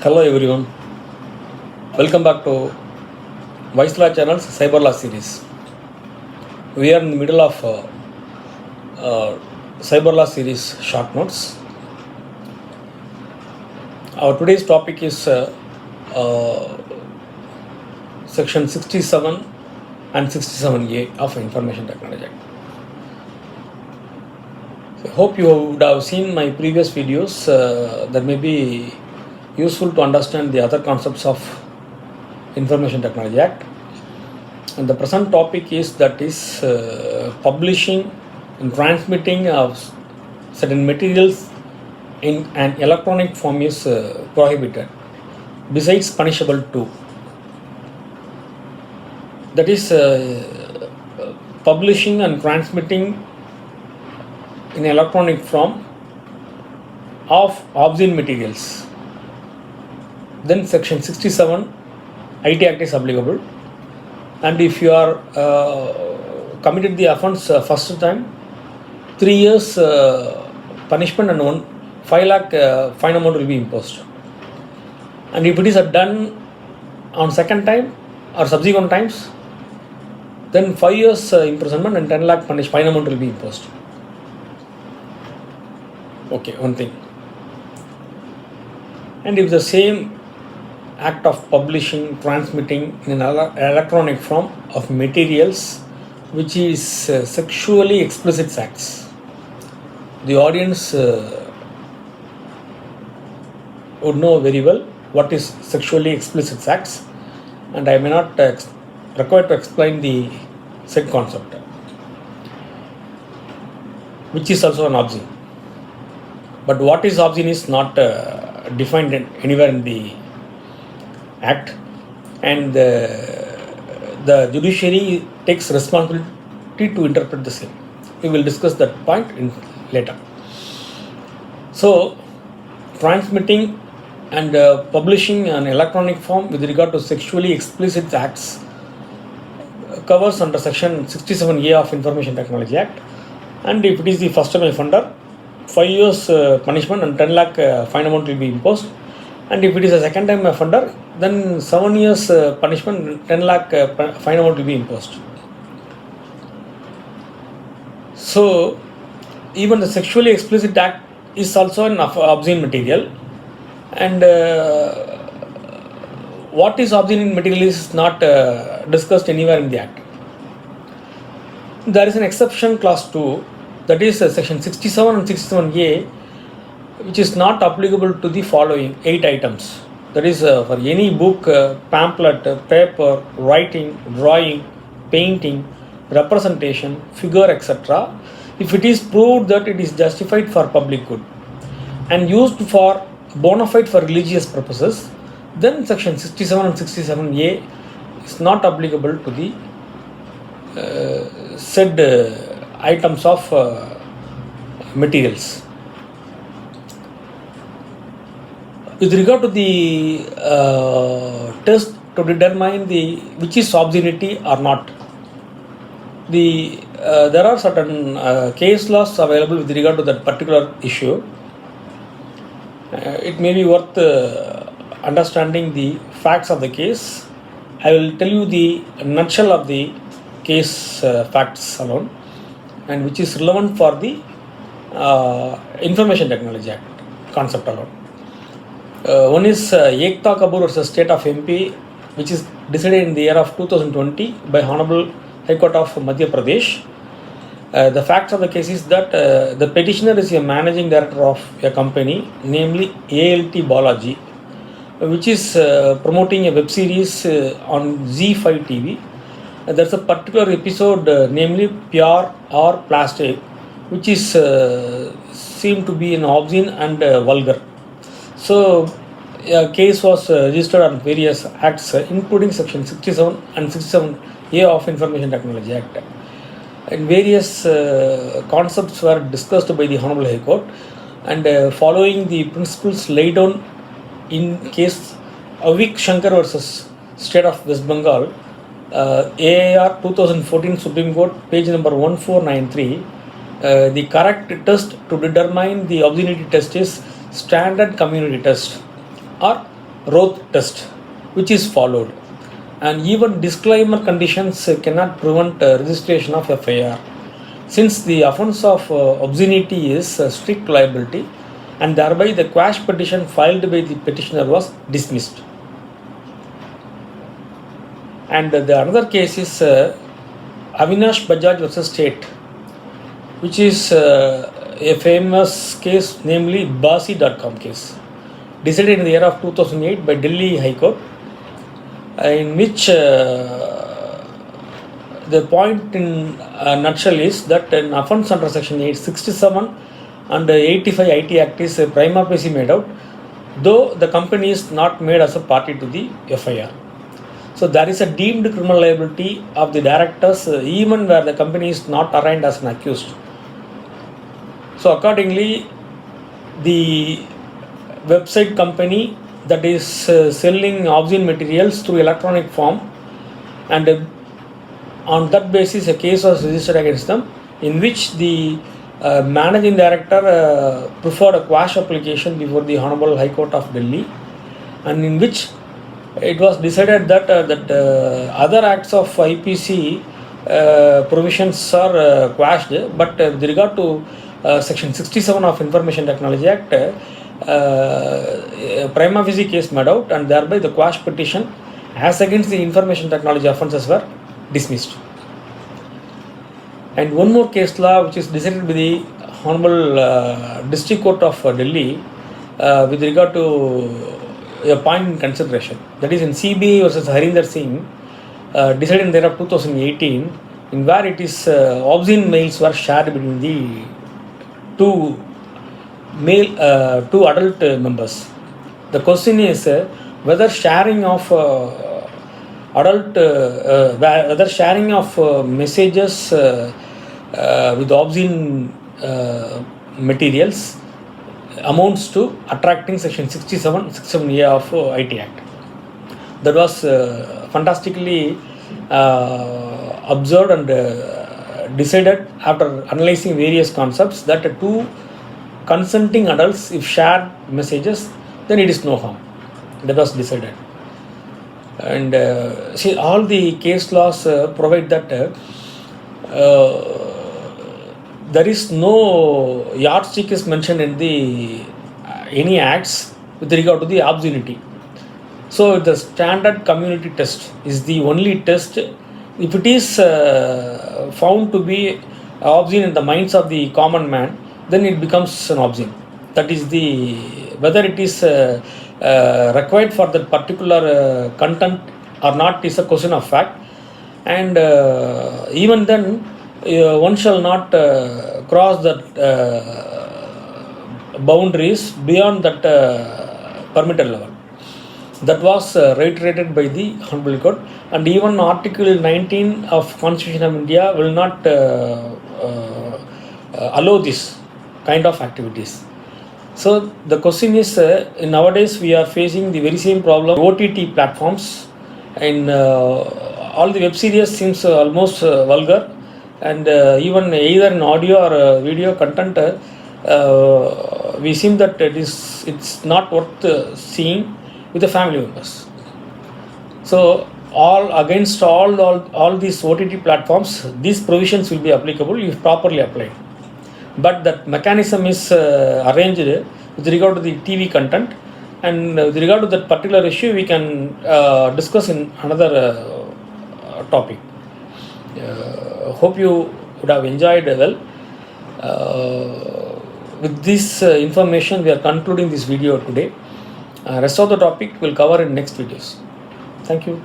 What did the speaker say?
Hello everyone, welcome back to Vice Law Channel's Cyber Law series. We are in the middle of Cyber Law series short notes. Our today's topic is section 67 and 67A of Information Technology Act. I hope you would have seen my previous videos that may be useful to understand the other concepts of Information Technology Act. And the present topic is publishing and transmitting of certain materials in an electronic form is prohibited, besides punishable too. That is publishing and transmitting in electronic form of obscene materials. Then section 67 IT Act is applicable, and if you are committed the offence first time, 3 years punishment and 5 lakh fine amount will be imposed. And if it is done on second time or subsequent times, then 5 years imprisonment and 10 lakh fine amount will be imposed. Okay, one thing. And if the same act of publishing, transmitting in an electronic form of materials which is sexually explicit acts, the audience would know very well what is sexually explicit acts, and I may not require to explain the said concept, which is also an obscene. But what is obscene is not defined anywhere in the Act, and the judiciary takes responsibility to interpret the same. We will discuss that point later. So, transmitting and publishing an electronic form with regard to sexually explicit acts covers under section 67A of Information Technology Act, and if it is the first time offender, 5 years punishment and 10 lakh fine amount will be imposed. And if it is a second time offender, then 7 years punishment, 10 lakh fine amount will be imposed. So, even the sexually explicit act is also an obscene material, and what is obscene material is not discussed anywhere in the act. There is an exception clause 2, that is section 67 and 67A, which is not applicable to the following 8 items. That is for any book, pamphlet, paper, writing, drawing, painting, representation, figure, etc. if it is proved that it is justified for public good and used for bona fide for religious purposes, then section 67 and 67A is not applicable to the said items of materials. With regard to the test to determine which is obscenity or not, there are certain case laws available with regard to that particular issue. It may be worth understanding the facts of the case. I will tell you the nutshell of the case facts alone, and which is relevant for the Information Technology Act concept alone. One is Ekta Kapoor versus State of MP, which is decided in the year of 2020 by Honorable High Court of Madhya Pradesh. The facts of the case is that the petitioner is a managing director of a company, namely ALT Balaji, which is promoting a web series on Z5 TV. There's a particular episode, namely Pyar or Plastic, which is seemed to be an obscene and vulgar. So, a case was registered on various acts, including section 67 and 67A of Information Technology Act. And various concepts were discussed by the Honorable High Court, and following the principles laid down in case Avik Shankar versus State of West Bengal, AIR 2014 Supreme Court, page number 1493, the correct test to determine the obscenity test is standard community test or Roth test, which is followed, and even disclaimer conditions cannot prevent registration of FIR, since the offence of obscenity is strict liability, and thereby the quash petition filed by the petitioner was dismissed. And the another case is Avinash Bajaj versus State, which is a famous case, namely Basi.com case, decided in the year of 2008 by Delhi High Court, in which the point in a nutshell is that an offence under section 867 and 85 IT Act is prima facie made out, though the company is not made as a party to the FIR. So there is a deemed criminal liability of the directors even where the company is not arraigned as an accused. So accordingly, the website company that is selling obscene materials through electronic form, and on that basis a case was registered against them, in which the managing director preferred a quash application before the Honorable High Court of Delhi, and in which it was decided that other acts of IPC provisions are quashed, but with regard to section 67 of Information Technology Act, prima facie case made out, and thereby the quash petition as against the information technology offences were dismissed. And one more case law which is decided by the Honorable District Court of Delhi with regard to a point in consideration, that is in CBI versus Harinder Singh, decided in the year of 2018, in where it is obscene mails were shared between the two adult members. The question is whether sharing of messages with obscene materials amounts to attracting section 67A of IT Act. That was fantastically observed and decided after analyzing various concepts that two consenting adults, if shared messages, then it is no harm. That was decided. And see, all the case laws provide that there is no yardstick is mentioned in the any acts with regard to the obscenity. So the standard community test is the only test. If it is found to be obscene in the minds of the common man, then it becomes an obscene. That is the whether it is required for that particular content or not is a question of fact, and even then one shall not cross that boundaries beyond that permitted level. That was reiterated by the Honorable Court, and even Article 19 of Constitution of India will not allow this kind of activities. So the question is, nowadays we are facing the very same problem. OTT platforms and all the web series seems almost vulgar, and even either in audio or video content, we seem that it's not worth seeing with the family members. So against all these OTT platforms, these provisions will be applicable if properly applied. But that mechanism is arranged with regard to the TV content, and with regard to that particular issue we can discuss in another topic. Hope you would have enjoyed well. With this information we are concluding this video today. Rest of the topic we'll cover in next videos. Thank you.